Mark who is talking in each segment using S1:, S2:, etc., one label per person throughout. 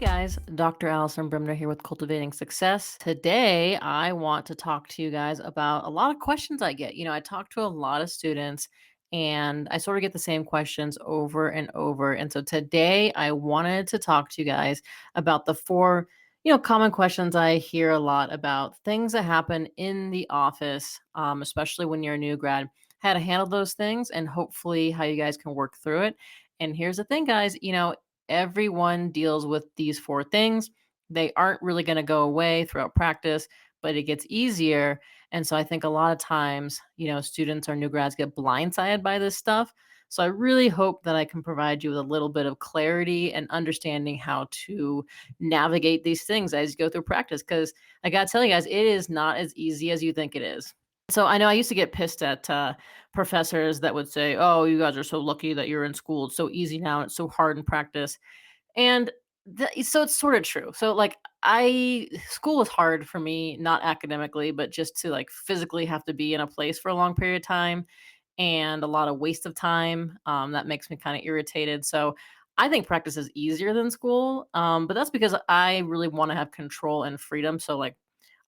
S1: Guys, Dr. Alison Bremner here with Cultivating Success. Today, I want to talk to you guys about a lot of questions I get. I talk to a lot of students and I sort of get the same questions over and over. And so today, I wanted to talk to you guys about the four, common questions I hear a lot about things that happen in the office, especially when you're a new grad, how to handle those things, and hopefully how you guys can work through it. And here's the thing, guys, everyone deals with these four things. They aren't really going to go away throughout practice, but it gets easier. And so I think a lot of times, students or new grads get blindsided by this stuff. So I really hope that I can provide you with a little bit of clarity and understanding how to navigate these things as you go through practice. Because I got to tell you guys, it is not as easy as you think it is. So I know I used to get pissed at professors that would say, "Oh, you guys are so lucky that you're in school. It's so easy now. It's so hard in practice." And so it's sort of true. So like I school was hard for me, not academically, but just to like physically have to be in a place for a long period of time and a lot of waste of time. That makes me kind of irritated. So I think practice is easier than school. But that's because I really want to have control and freedom. So like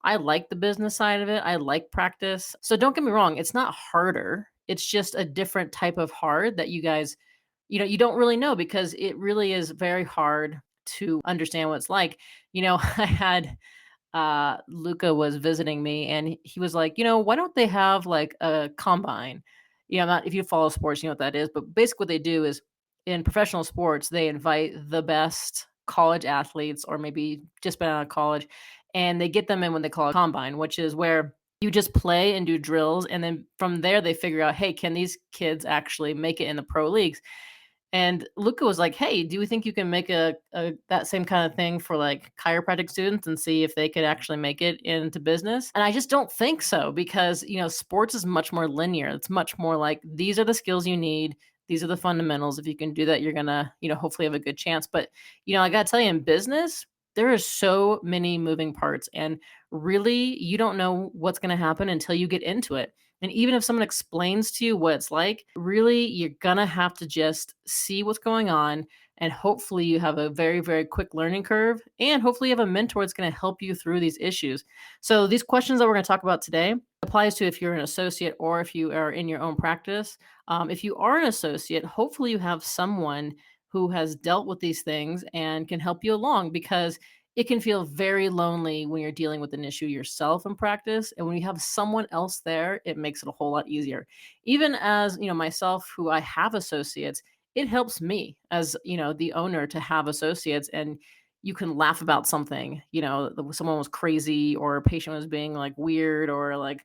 S1: I like the business side of it. I like practice. So don't get me wrong, it's not harder. It's just a different type of hard that you guys, you don't really know because it really is very hard to understand what it's like. I had Luca was visiting me and he was like, why don't they have like a combine? Not if you follow sports, you know what that is, but basically what they do is in professional sports, they invite the best college athletes or maybe just been out of college and they get them in when they call a combine, which is where you just play and do drills. And then from there, they figure out, hey, can these kids actually make it in the pro leagues? And Luca was like, "Hey, do you think you can make a that same kind of thing for like chiropractic students and see if they could actually make it into business?" And I just don't think so because, sports is much more linear. It's much more like these are the skills you need. These are the fundamentals. If you can do that, you're gonna, hopefully have a good chance. But, I gotta tell you, in business, there are so many moving parts. And really, you don't know what's gonna happen until you get into it. And even if someone explains to you what it's like, really, you're going to have to just see what's going on. And hopefully, you have a very, very quick learning curve. And hopefully, you have a mentor that's going to help you through these issues. So, these questions that we're going to talk about today applies to if you're an associate or if you are in your own practice. If you are an associate, hopefully, you have someone who has dealt with these things and can help you along because it can feel very lonely when you're dealing with an issue yourself in practice. And when you have someone else there, it makes it a whole lot easier. Even as, myself, who I have associates, it helps me as, the owner to have associates and you can laugh about something, someone was crazy or a patient was being like weird or like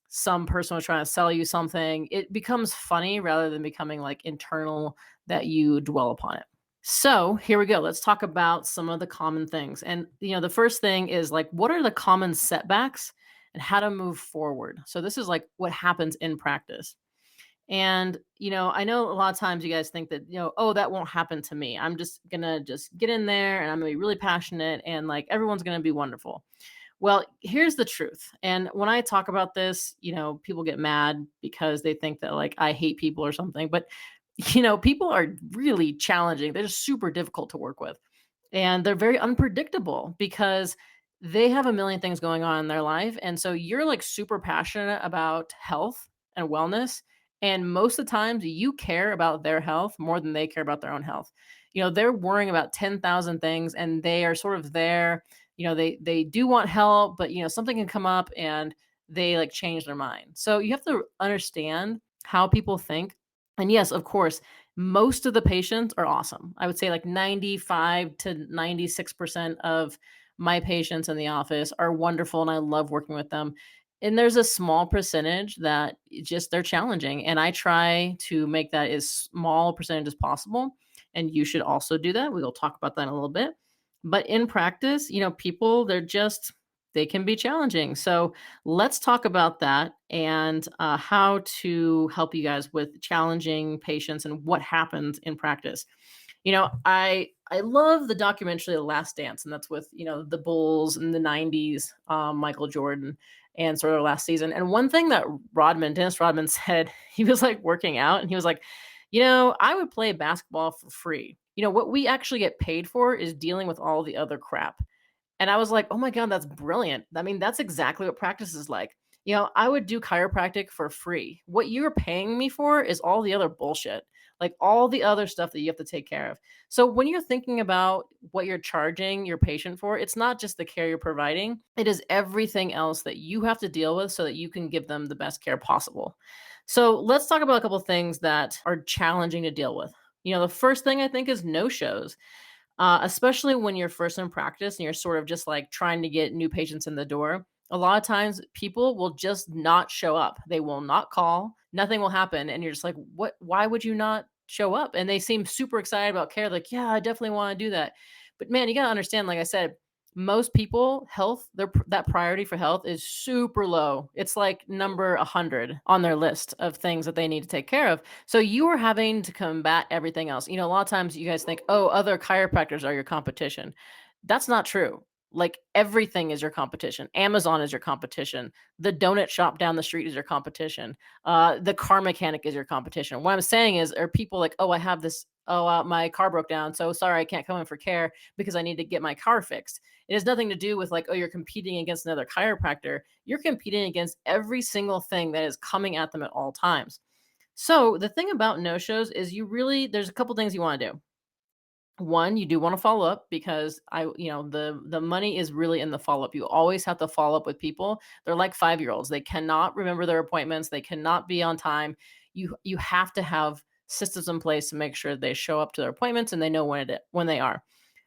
S1: some person was trying to sell you something. It becomes funny rather than becoming like internal that you dwell upon it. So here we go. Let's talk about some of the common things. And, the first thing is like, what are the common setbacks and how to move forward? So this is like what happens in practice. And, I know a lot of times you guys think that, oh, that won't happen to me. I'm just going to just get in there and I'm going to be really passionate and like everyone's going to be wonderful. Well, here's the truth. And when I talk about this, people get mad because they think that like I hate people or something. But people are really challenging. They're just super difficult to work with. And they're very unpredictable because they have a million things going on in their life. And so you're like super passionate about health and wellness. And most of the times you care about their health more than they care about their own health. They're worrying about 10,000 things and they are sort of there. They do want help, but something can come up and they like change their mind. So you have to understand how people think and yes, of course, most of the patients are awesome. I would say like 95 to 96% of my patients in the office are wonderful and I love working with them. And there's a small percentage that just they're challenging. And I try to make that as small percentage as possible. And you should also do that. We will talk about that in a little bit. But in practice, people, they can be challenging. So let's talk about that and how to help you guys with challenging patients and what happens in practice. I love the documentary The Last Dance, and that's with the Bulls in the '90s, Michael Jordan, and sort of last season. And one thing that Dennis Rodman said, he was like working out, and he was like, I would play basketball for free. What we actually get paid for is dealing with all the other crap. And I was like, "Oh my god, that's brilliant." I mean, that's exactly what practice is like. I would do chiropractic for free. What you're paying me for is all the other bullshit, like all the other stuff that you have to take care of. So when you're thinking about what you're charging your patient for, it's not just the care you're providing, it is everything else that you have to deal with so that you can give them the best care possible. So let's talk about a couple of things that are challenging to deal with. The first thing I think is no shows, especially when you're first in practice and you're sort of just like trying to get new patients in the door. A lot of times people will just not show up. They will not call, nothing will happen. And you're just like, what? Why would you not show up? And they seem super excited about care. Like, yeah, I definitely want to do that. But man, you got to understand, like I said, most people, health, that priority for health is super low. It's like number 100 on their list of things that they need to take care of. So you are having to combat everything else. A lot of times you guys think, oh, other chiropractors are your competition. That's not true. Like everything is your competition. Amazon is your competition. The donut shop down the street is your competition. The car mechanic is your competition. What I'm saying is, are people like, oh, I have this, oh, my car broke down. So sorry, I can't come in for care because I need to get my car fixed. It has nothing to do with like, oh, you're competing against another chiropractor. You're competing against every single thing that is coming at them at all times. So the thing about no-shows is there's a couple things you want to do. One, you do want to follow up because the money is really in the follow-up. You always have to follow up with people. They're like 5-year-olds. They cannot remember their appointments. They cannot be on time. You have to have systems in place to make sure they show up to their appointments and they know when they are.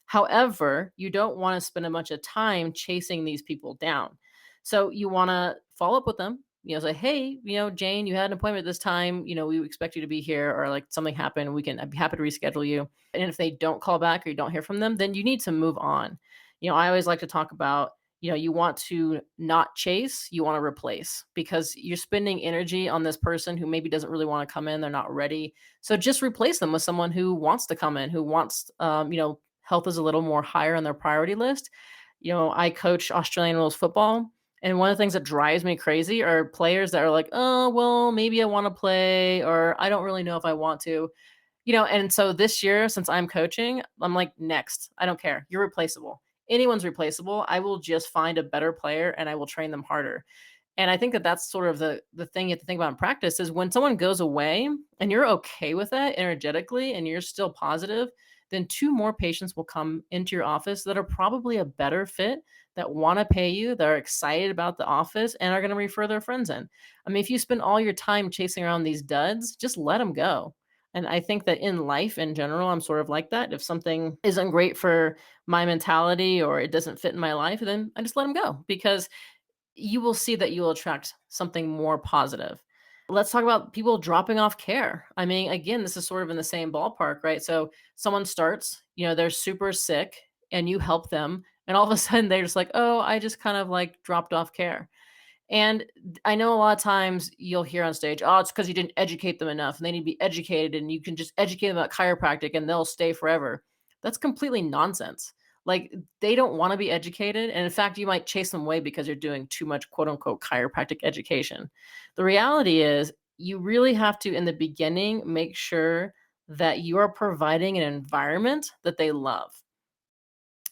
S1: However, you don't want to spend a bunch of time chasing these people down. So you want to follow up with them, say, hey, Jane, you had an appointment this time, we expect you to be here, or like something happened, I'd be happy to reschedule you. And if they don't call back or you don't hear from them, then you need to move on. I always like to talk about, you want to not chase, you want to replace, because you're spending energy on this person who maybe doesn't really want to come in, they're not ready. So just replace them with someone who wants to come in, who wants, health is a little more higher on their priority list. I coach Australian rules football. And one of the things that drives me crazy are players that are like, oh, well, maybe I want to play, or I don't really know if I want to. And so this year, since I'm coaching, I'm like, next, I don't care. You're replaceable. Anyone's replaceable. I will just find a better player and I will train them harder. And I think that that's sort of the thing you have to think about in practice is when someone goes away and you're okay with that energetically and you're still positive, then 2 more patients will come into your office that are probably a better fit, that want to pay you, that are excited about the office and are going to refer their friends in. I mean, if you spend all your time chasing around these duds, just let them go. And I think that in life in general, I'm sort of like that. If something isn't great for my mentality or it doesn't fit in my life, then I just let them go, because you will see that you will attract something more positive. Let's talk about people dropping off care. I mean, again, this is sort of in the same ballpark, right? So someone starts, they're super sick and you help them. And all of a sudden they're just like, oh, I just kind of like dropped off care. And I know a lot of times you'll hear on stage, oh, it's because you didn't educate them enough and they need to be educated and you can just educate them about chiropractic and they'll stay forever. That's completely nonsense. Like, they don't want to be educated. And in fact, you might chase them away because you're doing too much quote unquote chiropractic education. The reality is, you really have to, in the beginning, make sure that you are providing an environment that they love.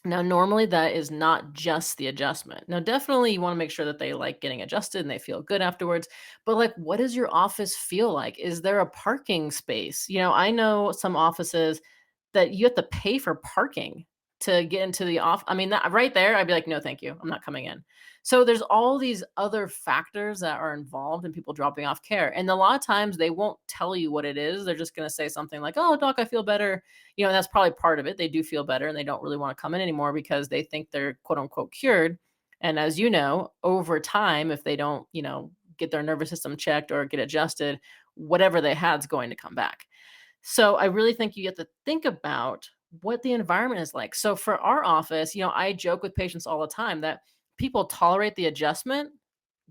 S1: Now, normally that is not just the adjustment. Now, definitely you want to make sure that they like getting adjusted and they feel good afterwards. But like, what does your office feel like? Is there a parking space? I know some offices that you have to pay for parking to get into the off. I mean, that right there, I'd be like, no, thank you. I'm not coming in. So there's all these other factors that are involved in people dropping off care. And a lot of times they won't tell you what it is. They're just going to say something like, oh, doc, I feel better. And that's probably part of it. They do feel better and they don't really want to come in anymore because they think they're quote unquote cured. And as you know, over time, if they don't, get their nervous system checked or get adjusted, whatever they had is going to come back. So I really think you have to think about what the environment is like. So for our office, I joke with patients all the time that people tolerate the adjustment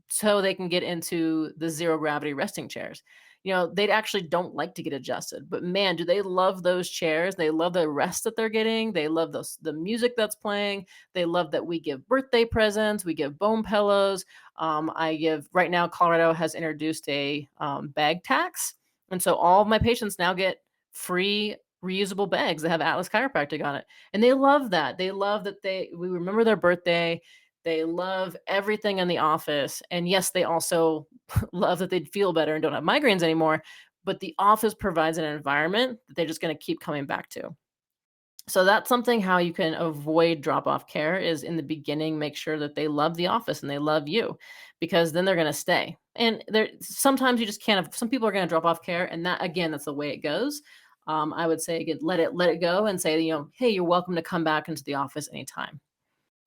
S1: so they can get into the zero gravity resting chairs. They actually don't like to get adjusted, but man, do they love those chairs. They love the rest that they're getting. They love the music that's playing. They love that we give birthday presents. We give bone pillows. Right now, Colorado has introduced a bag tax. And so all of my patients now get free reusable bags that have Atlas Chiropractic on it. And they love that. They love that we remember their birthday. They love everything in the office. And yes, they also love that they'd feel better and don't have migraines anymore. But the office provides an environment that they're just going to keep coming back to. So that's something how you can avoid drop off care is in the beginning, make sure that they love the office and they love you because then they're going to stay. And there sometimes you just can't, some people are going to drop off care. And that, again, that's the way it goes. I would say, again, let it go and say, hey, you're welcome to come back into the office anytime.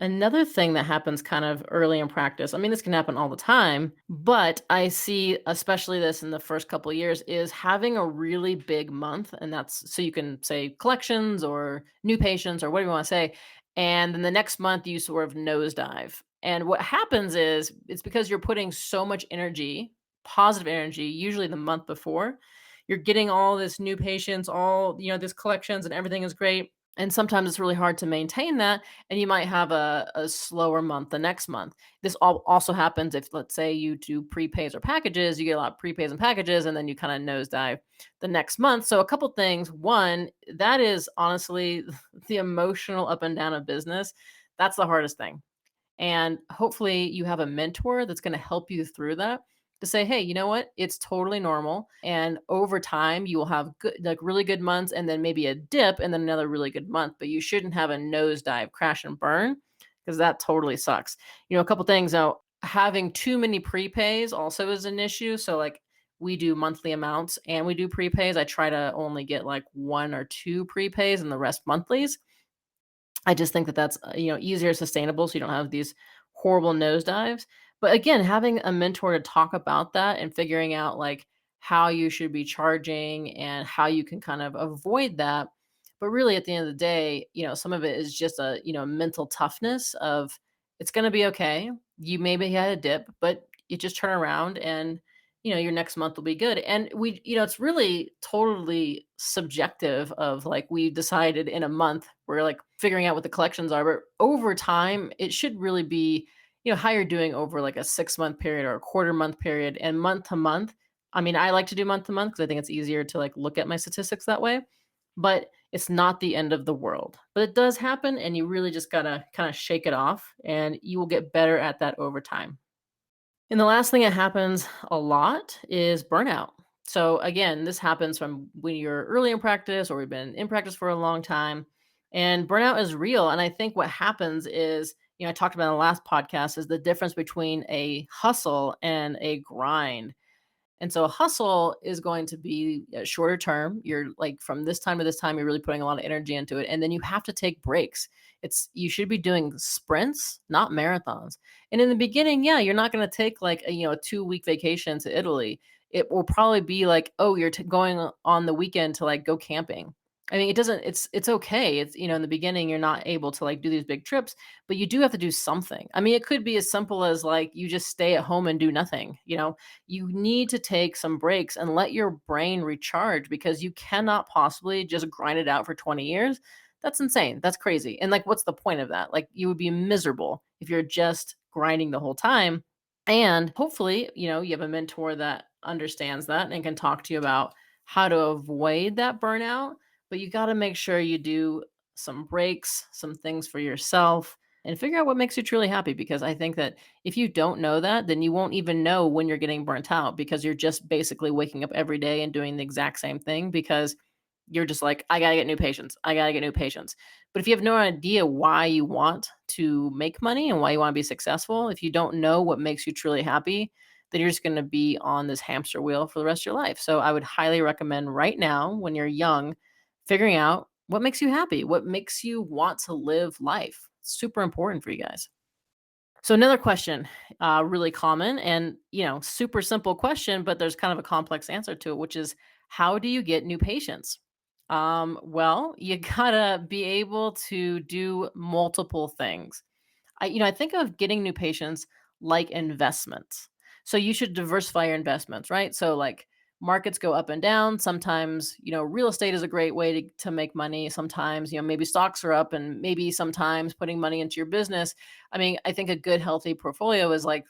S1: Another thing that happens kind of early in practice, I mean, this can happen all the time, but I see especially this in the first couple of years is having a really big month. And that's so you can say collections or new patients or whatever you want to say. And then the next month you sort of nosedive. And what happens is it's because you're putting so much energy, positive energy, usually the month before. You're getting all this new patients, all, this collections and everything is great. And sometimes it's really hard to maintain that, and you might have a slower month the next month. This also happens if, let's say, you do prepays or packages, you get a lot of prepays and packages, and then you kind of nosedive the next month. So a couple things. One, that is honestly the emotional up and down of business. That's the hardest thing. And hopefully you have a mentor that's going to help you through that to say, hey, you know what? It's totally normal. And over time, you will have good, like really good months and then maybe a dip and then another really good month. But you shouldn't have a nosedive, crash and burn because that totally sucks. A couple things now, having too many prepays also is an issue. So, like, we do monthly amounts and we do prepays. I try to only get like one or two prepays and the rest monthlies. I just think that that's, easier sustainable so you don't have these horrible nosedives. But again, having a mentor to talk about that and figuring out like how you should be charging and how you can kind of avoid that. But really at the end of the day, some of it is just a, mental toughness of it's going to be okay. You maybe had a dip, but you just turn around and your next month will be good. And it's really totally subjective of like we decided in a month, we're like figuring out what the collections are, but over time, it should really be, how you're doing over like a 6 month period or a quarter month period and month to month. I mean, I like to do month to month because I think it's easier to like look at my statistics that way, but it's not the end of the world. But it does happen, and you really just gotta kind of shake it off, and you will get better at that over time. And the last thing that happens a lot is burnout. So again, this happens from when you're early in practice or we've been in practice for a long time. And burnout is real. And I think what happens is, I talked about in the last podcast is the difference between a hustle and a grind. And so a hustle is going to be a shorter term. You're like from this time to this time, you're really putting a lot of energy into it. And then you have to take breaks. You should be doing sprints, not marathons. And in the beginning, yeah, you're not going to take like a 2 week vacation to Italy. It will probably be like, oh, you're going on the weekend to like go camping. I mean, it doesn't, it's okay. It's, in the beginning, you're not able to like do these big trips, but you do have to do something. I mean, it could be as simple as like you just stay at home and do nothing, you need to take some breaks and let your brain recharge because you cannot possibly just grind it out for 20 years. That's insane. That's crazy. And like, what's the point of that? Like, you would be miserable if you're just grinding the whole time. And hopefully, you have a mentor that understands that and can talk to you about how to avoid that burnout. But you got to make sure you do some breaks, some things for yourself, and figure out what makes you truly happy. Because I think that if you don't know that, then you won't even know when you're getting burnt out because you're just basically waking up every day and doing the exact same thing because you're just like, I got to get new patients. I got to get new patients. But if you have no idea why you want to make money and why you want to be successful, if you don't know what makes you truly happy, then you're just going to be on this hamster wheel for the rest of your life. So I would highly recommend right now, when you're young, figuring out what makes you happy, what makes you want to live life. Super important for you guys. So another question, really common and, super simple question, but there's kind of a complex answer to it, which is how do you get new patients? Well, you gotta be able to do multiple things. I think of getting new patients like investments. So you should diversify your investments, right? So like markets go up and down. Sometimes, real estate is a great way to make money. Sometimes, maybe stocks are up and maybe sometimes putting money into your business. I mean, I think a good healthy portfolio is like,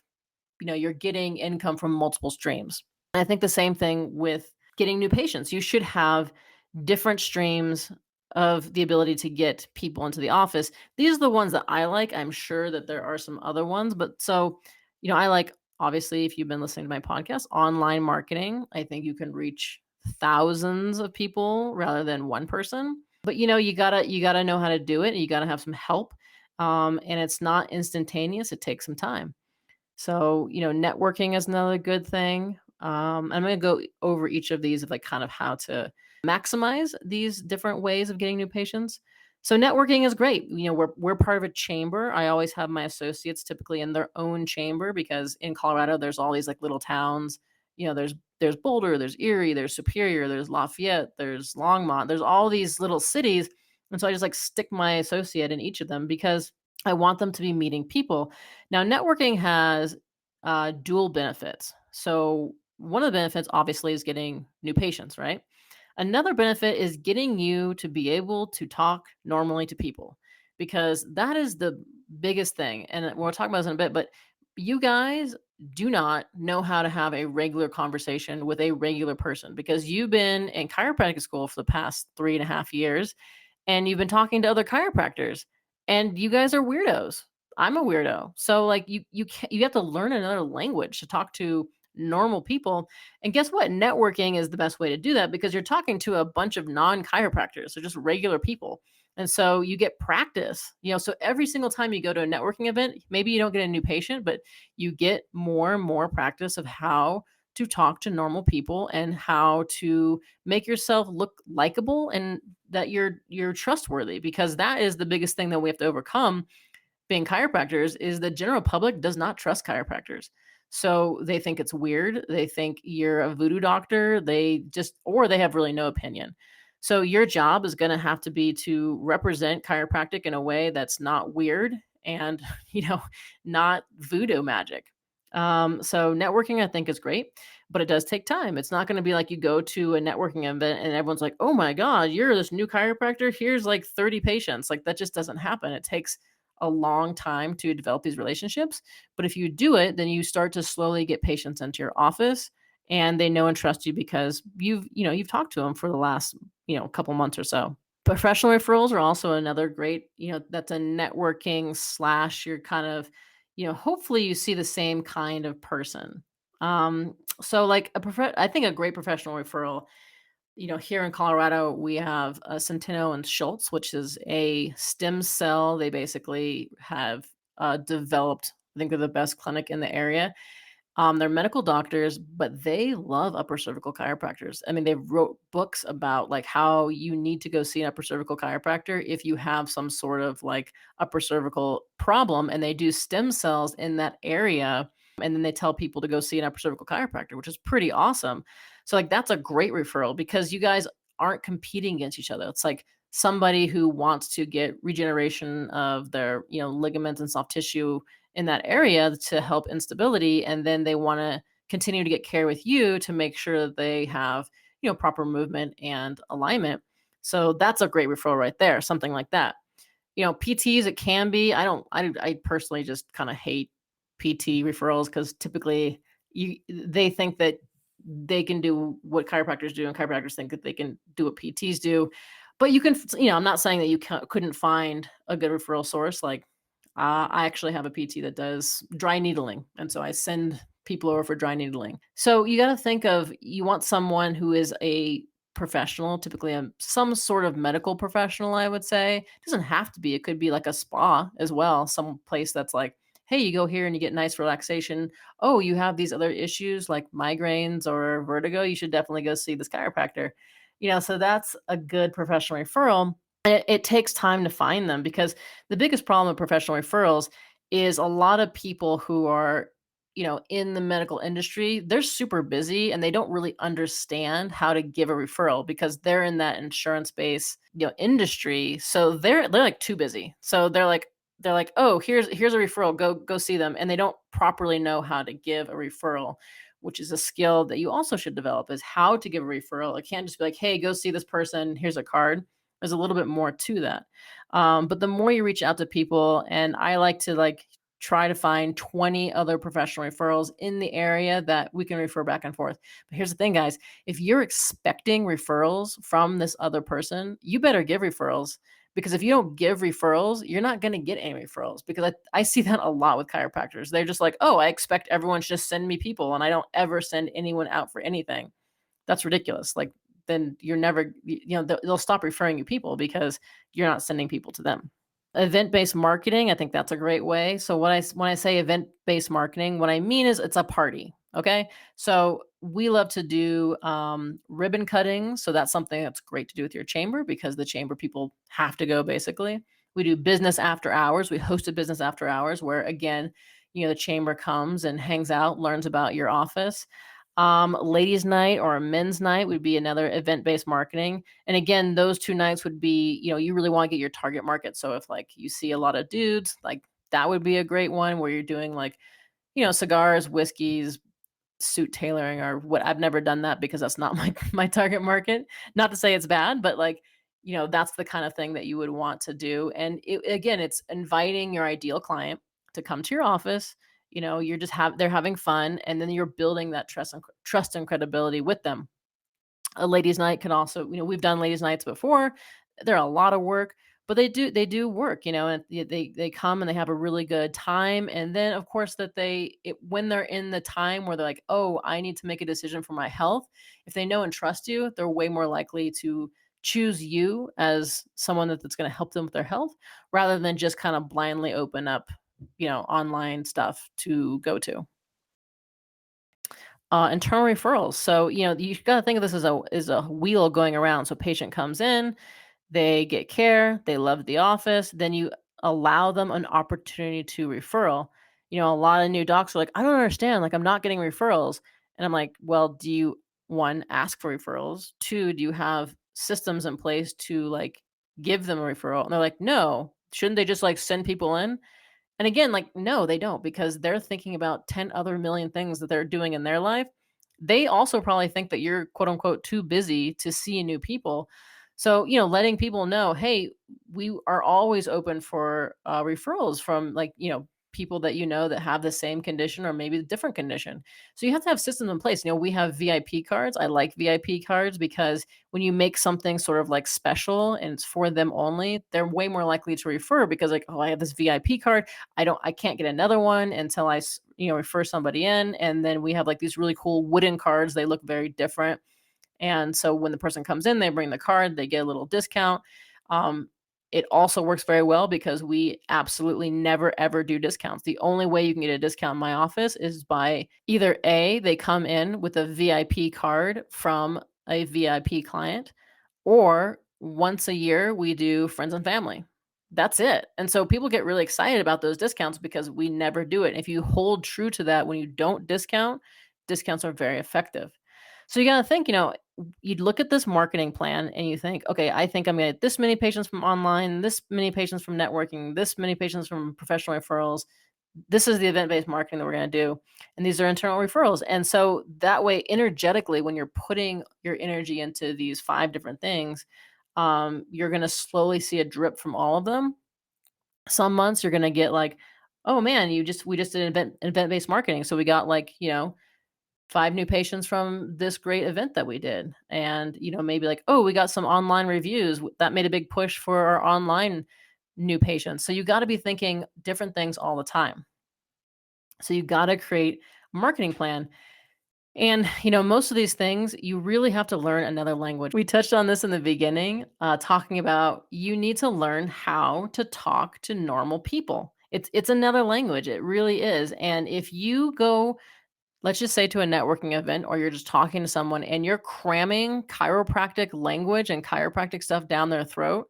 S1: you're getting income from multiple streams. And I think the same thing with getting new patients. You should have different streams of the ability to get people into the office. These are the ones that I like. I'm sure that there are some other ones, but so, I like, obviously, if you've been listening to my podcast, online marketing. I think you can reach thousands of people rather than one person. But you gotta know how to do it. And you gotta have some help. And it's not instantaneous. It takes some time. So, networking is another good thing. I'm going to go over each of these of like kind of how to maximize these different ways of getting new patients. So networking is great. We're part of a chamber. I always have my associates typically in their own chamber because in Colorado there's all these like little towns. There's Boulder, there's Erie, there's Superior, there's Lafayette, there's Longmont, there's all these little cities. And so I just like stick my associate in each of them because I want them to be meeting people. Now, networking has dual benefits. So, one of the benefits obviously is getting new patients, right? Another benefit is getting you to be able to talk normally to people because that is the biggest thing. And we'll talk about this in a bit, but you guys do not know how to have a regular conversation with a regular person because you've been in chiropractic school for the past 3.5 years and you've been talking to other chiropractors and you guys are weirdos. I'm a weirdo. So like you have to learn another language to talk to normal people. And guess what? Networking is the best way to do that because you're talking to a bunch of non-chiropractors, so just regular people. And so you get practice. So every single time you go to a networking event, maybe you don't get a new patient, but you get more and more practice of how to talk to normal people and how to make yourself look likable and that you're trustworthy because that is the biggest thing that we have to overcome being chiropractors is the general public does not trust chiropractors. So they think it's weird. They think you're a voodoo doctor. Or they have really no opinion. So your job is going to have to be to represent chiropractic in a way that's not weird and, not voodoo magic. So networking, I think, is great, but it does take time. It's not going to be like you go to a networking event and everyone's like, oh my God, you're this new chiropractor. Here's like 30 patients. Like that just doesn't happen. It takes a long time to develop these relationships. But if you do it, then you start to slowly get patients into your office and they know and trust you because you've talked to them for the last, couple months or so. Professional referrals are also another great, that's a networking slash you're kind of, hopefully you see the same kind of person. So like I think a great professional referral, here in Colorado, we have Centeno and Schultz, which is a stem cell. They basically have developed, I think they're the best clinic in the area. They're medical doctors, but they love upper cervical chiropractors. I mean, they wrote books about like how you need to go see an upper cervical chiropractor if you have some sort of like upper cervical problem, and they do stem cells in that area. And then they tell people to go see an upper cervical chiropractor, which is pretty awesome. So, like, that's a great referral because you guys aren't competing against each other. It's like somebody who wants to get regeneration of their, ligaments and soft tissue in that area to help instability, and then they want to continue to get care with you to make sure that they have, proper movement and alignment. So that's a great referral right there, something like that. PTs, it can be. I personally just kind of hate PT referrals because typically they think that they can do what chiropractors do and chiropractors think that they can do what PTs do. But I'm not saying that you couldn't find a good referral source. Like I actually have a PT that does dry needling. And so I send people over for dry needling. So you got to think of, you want someone who is a professional, typically some sort of medical professional, I would say. It doesn't have to be. It could be like a spa as well, some place that's like, hey, you go here and you get nice relaxation. Oh, you have these other issues like migraines or vertigo. You should definitely go see this chiropractor. So that's a good professional referral. It takes time to find them because the biggest problem with professional referrals is a lot of people who are, in the medical industry, they're super busy and they don't really understand how to give a referral because they're in that insurance based, industry. So they're like too busy. So they're like, oh, here's a referral. Go see them. And they don't properly know how to give a referral, which is a skill that you also should develop is how to give a referral. It can't just be like, hey, go see this person. Here's a card. There's a little bit more to that. But the more you reach out to people, and I like to like try to find 20 other professional referrals in the area that we can refer back and forth. But here's the thing, guys, if you're expecting referrals from this other person, you better give referrals, because if you don't give referrals, you're not going to get any referrals. Because I see that a lot with chiropractors. They're just like, oh, I expect everyone to just send me people and I don't ever send anyone out for anything. That's ridiculous. Like, then you're never, they'll stop referring you people because you're not sending people to them. Event-based marketing, I think that's a great way. So when I say event-based marketing, what I mean is it's a party. Okay. So we love to do ribbon cutting. So that's something that's great to do with your chamber, because the chamber people have to go basically. We do business after hours. We host a business after hours where, again, the chamber comes and hangs out, learns about your office. Ladies' night or a men's night would be another event-based marketing. And again, those 2 nights would be, you really want to get your target market. So if like you see a lot of dudes, like that would be a great one where you're doing like, cigars, whiskeys, suit tailoring, or what. I've never done that because that's not my target market. Not to say it's bad, but like, that's the kind of thing that you would want to do. And again, it's inviting your ideal client to come to your office. You're just they're having fun, and then you're building that trust and credibility with them. A ladies' night can also, we've done ladies' nights before. They're a lot of work, but they do work, and they come and they have a really good time. And then of course when they're in the time where they're like, oh, I need to make a decision for my health, if they know and trust you, they're way more likely to choose you as someone that's going to help them with their health, rather than just kind of blindly open up, online stuff to go to. Internal referrals. So, you got to think of this as a wheel going around. So patient comes in, they get care, they love the office, then you allow them an opportunity to referral. A lot of new docs are like, I don't understand, like I'm not getting referrals. And I'm like, well, do you, one, ask for referrals? Two, do you have systems in place to like give them a referral? And they're like, no. Shouldn't they just like send people in? And again, like, no, they don't, because they're thinking about 10 other million things that they're doing in their life. They also probably think that you're quote unquote too busy to see new people. So, letting people know, hey, we are always open for referrals from like, people that that have the same condition or maybe a different condition. So you have to have systems in place. We have VIP cards. I like VIP cards because when you make something sort of like special and it's for them only, they're way more likely to refer, because like, oh, I have this VIP card. I can't get another one until refer somebody in. And then we have like these really cool wooden cards. They look very different. And so when the person comes in, they bring the card, they get a little discount. Um, it also works very well because we absolutely never ever do discounts. The only way you can get a discount in my office is by either A, they come in with a VIP card from a VIP client, or once a year we do friends and family. That's it. And so people get really excited about those discounts because we never do it. If you hold true to that, when you don't discount, discounts are very effective. So you got to think, you'd look at this marketing plan and you think, okay, I think I'm going to get this many patients from online, this many patients from networking, this many patients from professional referrals. This is the event-based marketing that we're going to do. And these are internal referrals. And so that way, energetically, when you're putting your energy into these 5 different things, you're going to slowly see a drip from all of them. Some months you're going to get like, oh man, we just did event-based marketing. So we got like, 5 new patients from this great event that we did. And, maybe like, oh, we got some online reviews that made a big push for our online new patients. So you got to be thinking different things all the time. So you got to create a marketing plan. And, most of these things, you really have to learn another language. We touched on this in the beginning, talking about you need to learn how to talk to normal people. It's another language. It really is. And if you go, let's just say, to a networking event, or you're just talking to someone and you're cramming chiropractic language and chiropractic stuff down their throat,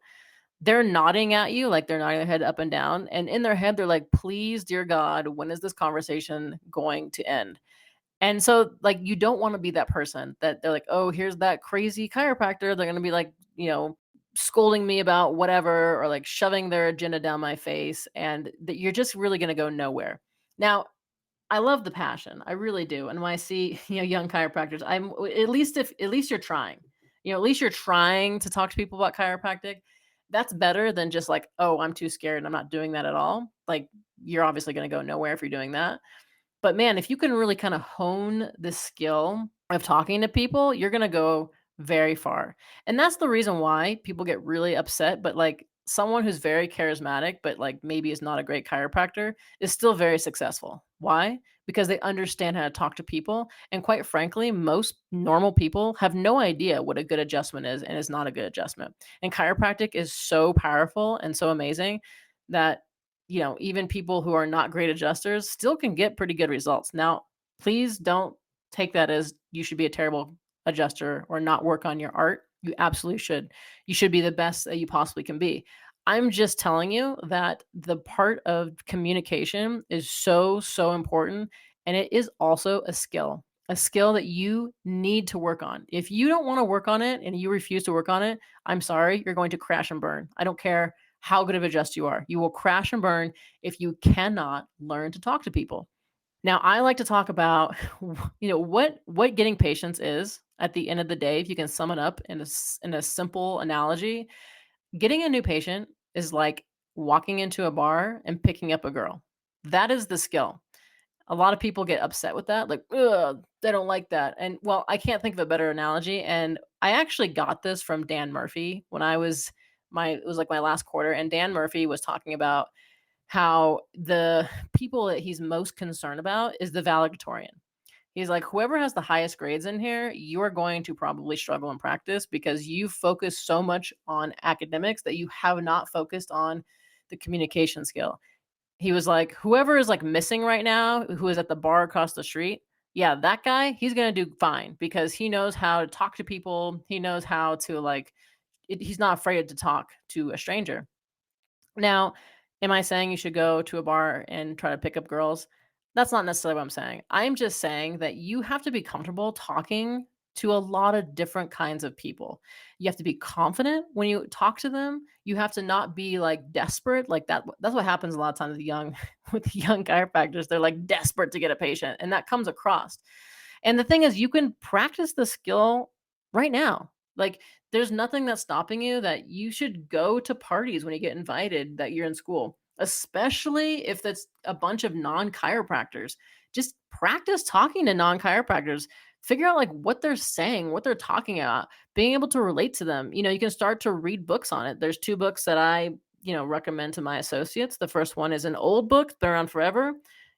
S1: they're nodding at you, like they're nodding their head up and down. And in their head, they're like, please, dear God, when is this conversation going to end? And so, like, you don't want to be that person that they're like, oh, here's that crazy chiropractor. They're going to be like, scolding me about whatever, or like shoving their agenda down my face. And that you're just really going to go nowhere. Now, I love the passion. I really do. And when I see, young chiropractors, I'm at least you're trying. At least you're trying to talk to people about chiropractic. That's better than just like, oh, I'm too scared and I'm not doing that at all. Like, you're obviously going to go nowhere if you're doing that. But man, if you can really kind of hone the skill of talking to people, you're going to go very far. And that's the reason why people get really upset. But like someone who's very charismatic, but like maybe is not a great chiropractor, is still very successful. Why? Because they understand how to talk to people. And quite frankly, most normal people have no idea what a good adjustment is and is not a good adjustment. And chiropractic is so powerful and so amazing that even people who are not great adjusters still can get pretty good results. Now, please don't take that as you should be a terrible adjuster or not work on your art. You absolutely should. You should be the best that you possibly can be. I'm just telling you that the part of communication is so, so important. And it is also a skill that you need to work on. If you don't want to work on it and you refuse to work on it, I'm sorry, you're going to crash and burn. I don't care how good of a adjust you are. You will crash and burn if you cannot learn to talk to people. Now, I like to talk about, what getting patients is at the end of the day. If you can sum it up in a simple analogy, getting a new patient is like walking into a bar and picking up a girl. That is the skill. A lot of people get upset with that, like, ugh, they don't like that. And well, I can't think of a better analogy. And I actually got this from Dan Murphy when it was like my last quarter. And Dan Murphy was talking about how the people that he's most concerned about is the valedictorian. He's like, whoever has the highest grades in here, you are going to probably struggle in practice because you focus so much on academics that you have not focused on the communication skill. He was like, "Whoever is, like, missing right now, who is at the bar across the street, yeah, that guy, he's gonna do fine because he knows how to talk to people. He knows how to, like he's not afraid to talk to a stranger." Now, am I saying you should go to a bar and try to pick up girls? That's not necessarily what I'm saying. I'm just saying that you have to be comfortable talking to a lot of different kinds of people. You have to be confident when you talk to them. You have to not be like desperate like that. That's what happens a lot of times with young with young chiropractors. They're like desperate to get a patient, and that comes across. And the thing is, you can practice the skill right now. Like, there's nothing that's stopping you that you should go to parties when you get invited that you're in school, especially if it's a bunch of non chiropractors. Just practice talking to non chiropractors. Figure out like what they're saying, what they're talking about, being able to relate to them. You can start to read books on it. There's two books that I, recommend to my associates. The first one is an old book, been around forever.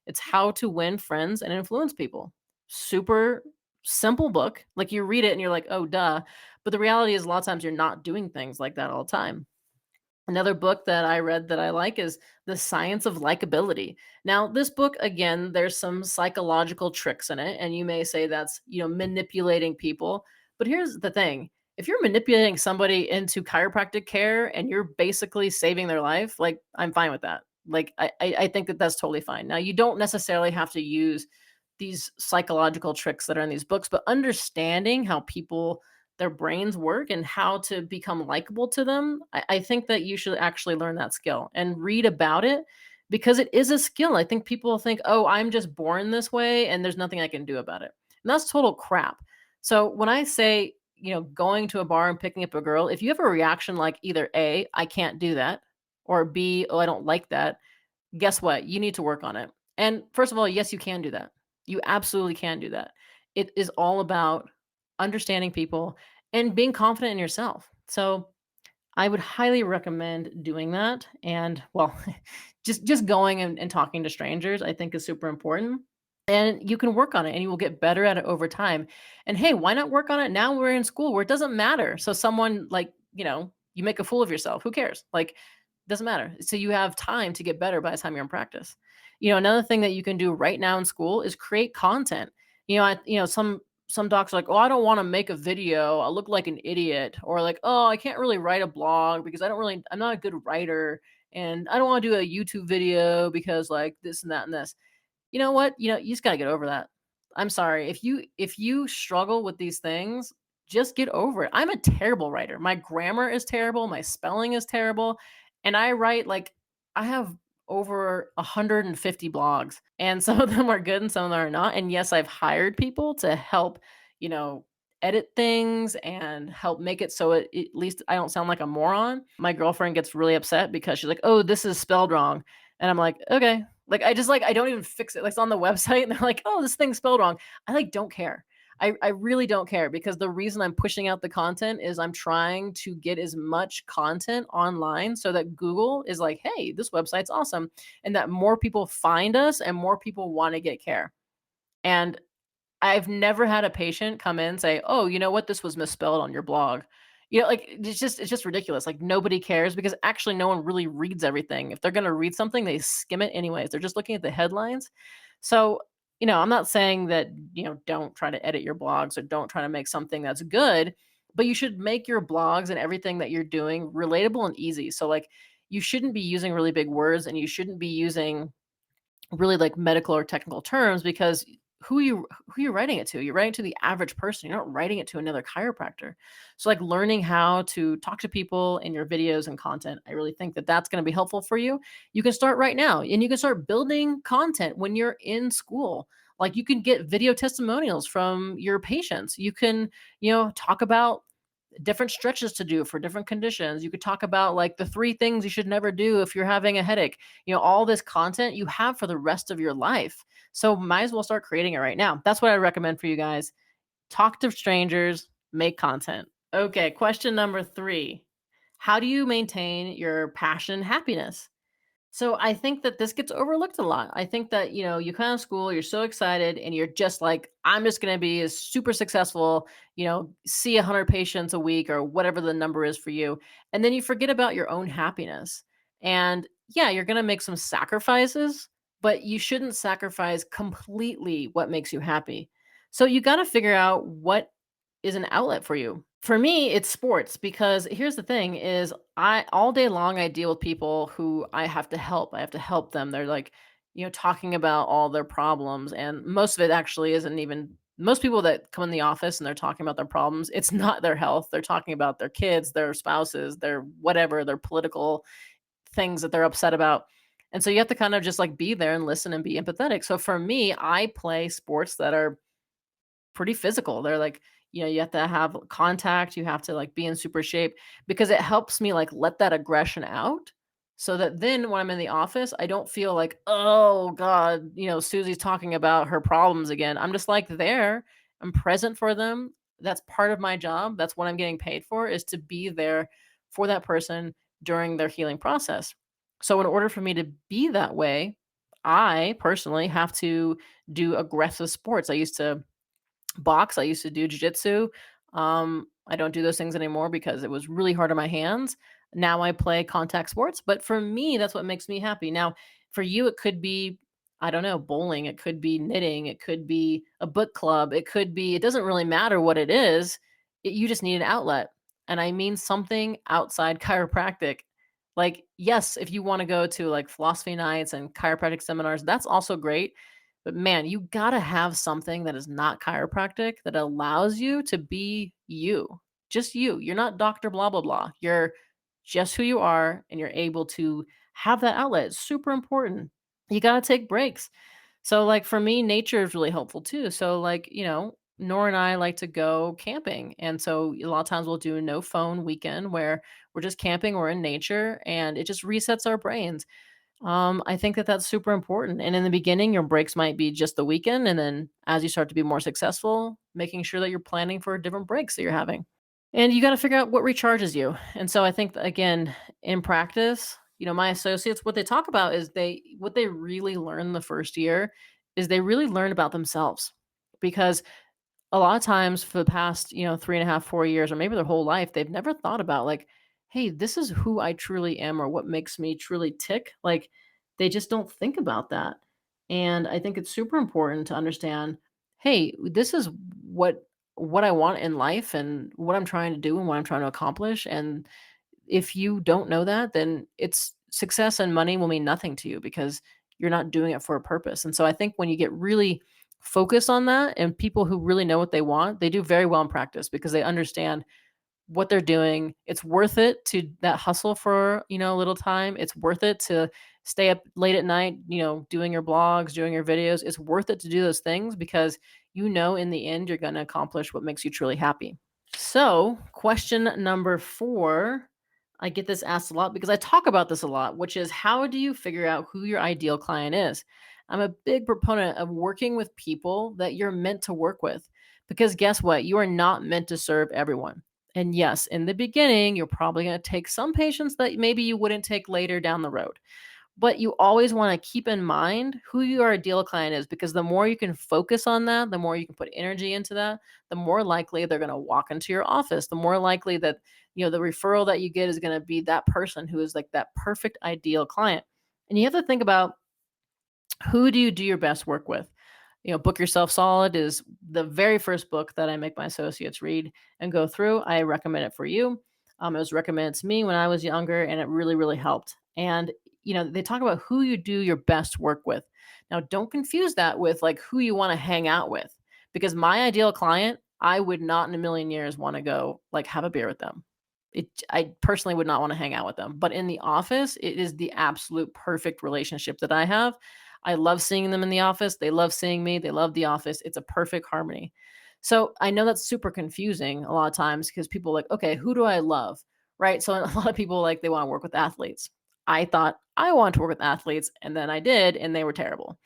S1: It's How to Win Friends and Influence People. Super simple book. Like you read it and you're like, oh, duh. But the reality is, a lot of times you're not doing things like that all the time. Another book that I read that I like is The Science of Likability. Now, this book, again, there's some psychological tricks in it, and you may say that's, manipulating people. But here's the thing. If you're manipulating somebody into chiropractic care and you're basically saving their life, like I'm fine with that. Like I think that that's totally fine. Now, you don't necessarily have to use these psychological tricks that are in these books, but understanding how people their brains work and how to become likable to them, I think that you should actually learn that skill and read about it because it is a skill. I think people think, oh, I'm just born this way and there's nothing I can do about it. And that's total crap. So when I say, going to a bar and picking up a girl, if you have a reaction like either A, I can't do that, or B, oh, I don't like that, guess what? You need to work on it. And first of all, yes, you can do that. You absolutely can do that. It is all about understanding people and being confident in yourself. So I would highly recommend doing that. And well, just going and talking to strangers, I think is super important. And you can work on it and you will get better at it over time. And hey, why not work on it now we're in school where it doesn't matter? So someone like, you make a fool of yourself. Who cares? Like, doesn't matter. So you have time to get better by the time you're in practice. Another thing that you can do right now in school is create content. Some docs are like, oh, I don't want to make a video. I look like an idiot. Or like, oh, I can't really write a blog because I'm not a good writer. And I don't want to do a YouTube video because like this and that and this. You know what? You just got to get over that. I'm sorry. If you struggle with these things, just get over it. I'm a terrible writer. My grammar is terrible, my spelling is terrible, and I have over 150 blogs, and some of them are good and some of them are not. And yes, I've hired people to help, you know, edit things and help make it so at least I don't sound like a moron. My girlfriend gets really upset because she's like, "Oh, this is spelled wrong." And I'm like, "Okay, I don't even fix it. Like, it's on the website and they're like, "Oh, this thing's spelled wrong." I, like, don't care. I really don't care because the reason I'm pushing out the content is I'm trying to get as much content online so that Google is like, "Hey, this website's awesome," and that more people find us and more people wanna get care. And I've never had a patient come in and say, "Oh, you know what? This was misspelled on your blog." Like, it's just ridiculous. Like, nobody cares because actually no one really reads everything. If they're gonna read something, they skim it anyways. They're just looking at the headlines. So, I'm not saying that, don't try to edit your blogs or don't try to make something that's good, but you should make your blogs and everything that you're doing relatable and easy. So, like, you shouldn't be using really big words and you shouldn't be using really like medical or technical terms because who you writing it to? You're writing to the average person. You're not writing it to another chiropractor. So like learning how to talk to people in your videos and content, I really think that that's going to be helpful for you. You can start right now and you can start building content when you're in school. Like you can get video testimonials from your patients. You can, talk about different stretches to do for different conditions. You could talk about like the three things you should never do if you're having a headache. All this content you have for the rest of your life. So might as well start creating it right now. That's what I recommend for you guys. Talk to strangers, make content. Okay, question number 3. How do you maintain your passion and happiness? So I think that this gets overlooked a lot. I think that, you come out of school, you're so excited and you're just like, I'm just going to be a super successful, see 100 patients a week or whatever the number is for you. And then you forget about your own happiness. And yeah, you're going to make some sacrifices, but you shouldn't sacrifice completely what makes you happy. So you got to figure out what is an outlet for you. For me, it's sports because here's the thing is I all day long I deal with people who I have to help. I have to help them. They're like, talking about all their problems and most of it actually isn't even most people that come in the office and they're talking about their problems, it's not their health. They're talking about their kids, their spouses, their whatever, their political things that they're upset about. And so you have to kind of just like be there and listen and be empathetic. So for me, I play sports that are pretty physical. They're like, you have to have contact, you have to like be in super shape because it helps me like let that aggression out so that then when I'm in the office, I don't feel like, oh God, Susie's talking about her problems again. I'm just like there, I'm present for them. That's part of my job. That's what I'm getting paid for is to be there for that person during their healing process. So in order for me to be that way, I personally have to do aggressive sports. I used to box. I used to do jujitsu. I don't do those things anymore because it was really hard on my hands. Now I play contact sports, but for me, that's what makes me happy. Now, for you, it could be, I don't know, bowling. It could be knitting. It could be a book club. It doesn't really matter what it is. You just need an outlet. And I mean something outside chiropractic. Like, yes, if you want to go to like philosophy nights and chiropractic seminars, that's also great, but man, you gotta have something that is not chiropractic that allows you to be you, just you. You're not Dr. Blah, blah, blah. You're just who you are and you're able to have that outlet. It's super important. You gotta take breaks. So, like for me, nature is really helpful too. So, like, Nora and I like to go camping. And so a lot of times we'll do a no phone weekend where we're just camping, we're in nature, and it just resets our brains. I think that that's super important. And in the beginning, your breaks might be just the weekend. And then as you start to be more successful, making sure that you're planning for different breaks that you're having. And you got to figure out what recharges you. And so I think that, again, in practice, my associates, what they talk about is what they really learn the first year is they really learn about themselves because a lot of times for the past, 3.5, 4 years, or maybe their whole life, they've never thought about like, hey, this is who I truly am or what makes me truly tick. Like they just don't think about that. And I think it's super important to understand, hey, this is what I want in life and what I'm trying to do and what I'm trying to accomplish. And if you don't know that, then it's success and money will mean nothing to you because you're not doing it for a purpose. And so I think when you get really focused on that and people who really know what they want, they do very well in practice because they understand what they're doing. It's worth it to that hustle for, a little time. It's worth it to stay up late at night, doing your blogs, doing your videos. It's worth it to do those things because in the end you're going to accomplish what makes you truly happy. So, question number 4, I get this asked a lot because I talk about this a lot, which is how do you figure out who your ideal client is? I'm a big proponent of working with people that you're meant to work with because guess what? You are not meant to serve everyone. And yes, in the beginning, you're probably going to take some patients that maybe you wouldn't take later down the road. But you always want to keep in mind who your ideal client is because the more you can focus on that, the more you can put energy into that, the more likely they're going to walk into your office, the more likely that the referral that you get is going to be that person who is like that perfect ideal client. And you have to think about who do you do your best work with? Book Yourself Solid is the very first book that I make my associates read and go through. I recommend it for you. It was recommended to me when I was younger, and it really, really helped. And they talk about who you do your best work with. Now, don't confuse that with like who you want to hang out with, because my ideal client, I would not in a million years want to go like have a beer with them. I personally would not want to hang out with them. But in the office, it is the absolute perfect relationship that I have. I love seeing them in the office. They love seeing me. They love the office. It's a perfect harmony. So I know that's super confusing a lot of times because people are like, okay, who do I love? Right. So a lot of people like they want to work with athletes. I thought I wanted to work with athletes and then I did and they were terrible.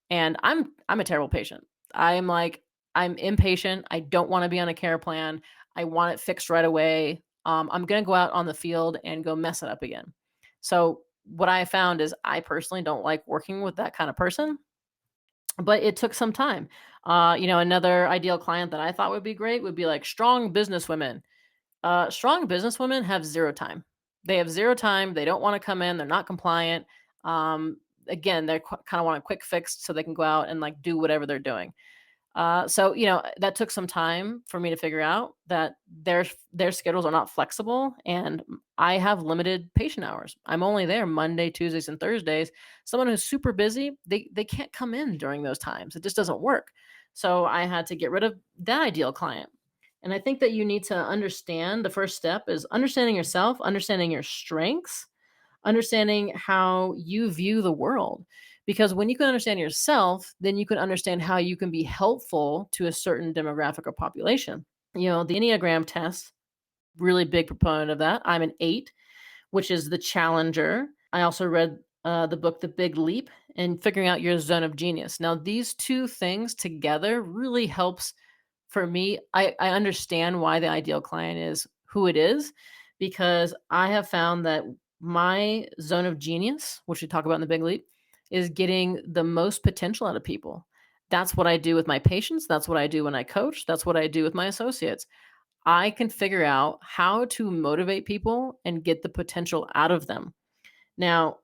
S1: And I'm a terrible patient. I'm impatient. I don't want to be on a care plan. I want it fixed right away. I'm going to go out on the field and go mess it up again. So what I found is I personally don't like working with that kind of person, but it took some time. Another ideal client that I thought would be great would be like strong businesswomen. Strong businesswomen have zero time. They have zero time. They don't want to come in. They're not compliant. Um, Again, they kind of want a quick fix so they can go out and like do whatever they're doing. So that took some time for me to figure out that their schedules are not flexible, and I have limited patient hours. I'm only there Monday, Tuesdays, and Thursdays. Someone who's super busy, they can't come in during those times. It just doesn't work. So I had to get rid of that ideal client. And I think that you need to understand the first step is understanding yourself, understanding your strengths, understanding how you view the world. Because when you can understand yourself, then you can understand how you can be helpful to a certain demographic or population. The Enneagram test, really big proponent of that. I'm an 8, which is the challenger. I also read the book The Big Leap and figuring out your zone of genius. Now, these two things together really helps for me. I understand why the ideal client is who it is because I have found that my zone of genius, which we talk about in The Big Leap, is getting the most potential out of people. That's what I do with my patients. That's what I do when I coach. That's what I do with my associates. I can figure out how to motivate people and get the potential out of them. Now,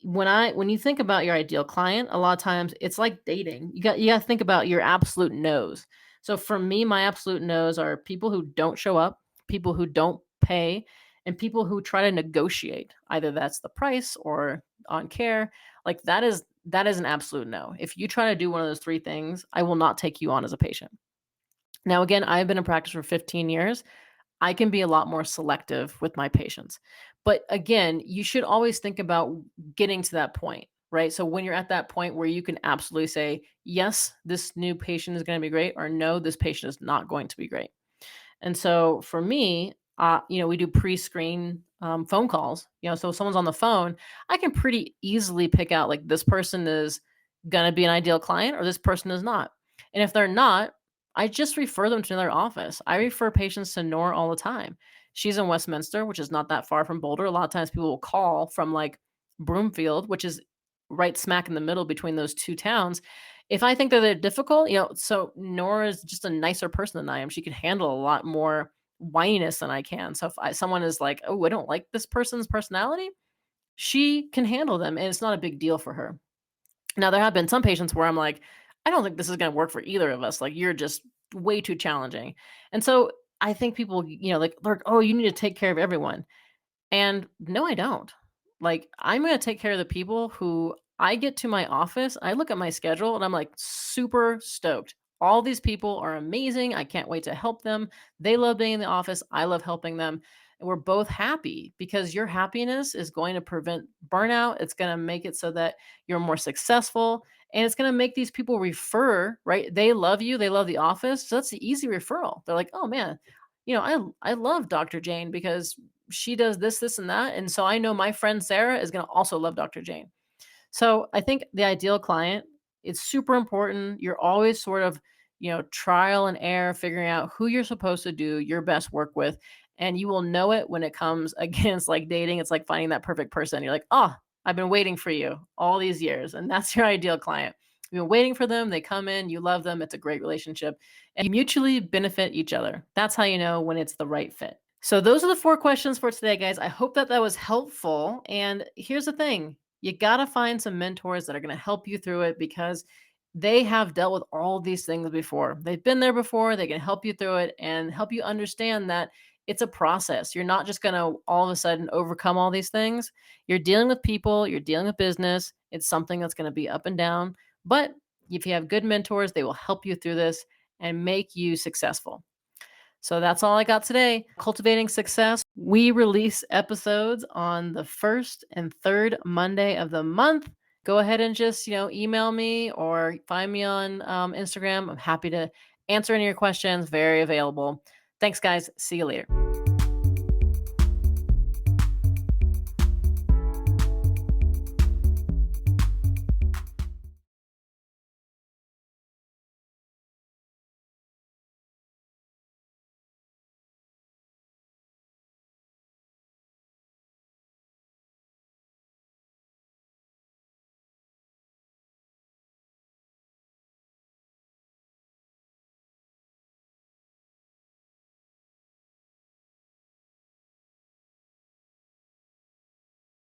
S1: when you think about your ideal client, a lot of times it's like dating. You got to think about your absolute no's. So for me, my absolute no's are people who don't show up, people who don't pay, and people who try to negotiate. Either that's the price or on care. Like that is an absolute no. If you try to do one of those three things, I will not take you on as a patient. Now, again, I've been in practice for 15 years. I can be a lot more selective with my patients. But again, you should always think about getting to that point, right? So when you're at that point where you can absolutely say, yes, this new patient is going to be great, or no, this patient is not going to be great. And so for me, we do pre-screen phone calls. So if someone's on the phone, I can pretty easily pick out like this person is gonna be an ideal client or this person is not. And if they're not, I just refer them to another office. I refer patients to Nora all the time. She's in Westminster, which is not that far from Boulder. A lot of times people will call from like Broomfield, which is right smack in the middle between those two towns. If I think that they're difficult, so Nora is just a nicer person than I am. She can handle a lot more whininess than I can. So if someone is like, oh, I don't like this person's personality, she can handle them and it's not a big deal for her. Now, there have been some patients where I'm like, I don't think this is going to work for either of us. Like, you're just way too challenging. And so I think people, like, they're, oh, you need to take care of everyone. And no, I don't. Like, I'm going to take care of the people who I get to my office. I look at my schedule and I'm like super stoked. All these people are amazing. I can't wait to help them. They love being in the office. I love helping them. And we're both happy because your happiness is going to prevent burnout. It's going to make it so that you're more successful and it's going to make these people refer, right? They love you. They love the office. So that's the easy referral. They're like, oh man, I love Dr. Jane because she does this, this, and that. And so I know my friend Sarah is going to also love Dr. Jane. So I think the ideal client, it's super important. You're always sort of, trial and error, figuring out who you're supposed to do your best work with. And you will know it when it comes against like dating. It's like finding that perfect person. You're like, oh, I've been waiting for you all these years. And that's your ideal client. You've been waiting for them. They come in, you love them. It's a great relationship and you mutually benefit each other. That's how you know when it's the right fit. So those are the 4 questions for today, guys. I hope that that was helpful. And here's the thing, you got to find some mentors that are going to help you through it because they have dealt with all these things before. They've been there before. They can help you through it and help you understand that it's a process. You're not just going to all of a sudden overcome all these things. You're dealing with people, you're dealing with business. It's something that's going to be up and down. But if you have good mentors, they will help you through this and make you successful. So that's all I got today. Cultivating Success. We release episodes on the first and third Monday of the month. Go ahead and just, email me or find me on Instagram. I'm happy to answer any of your questions. Very available. Thanks, guys. See you later.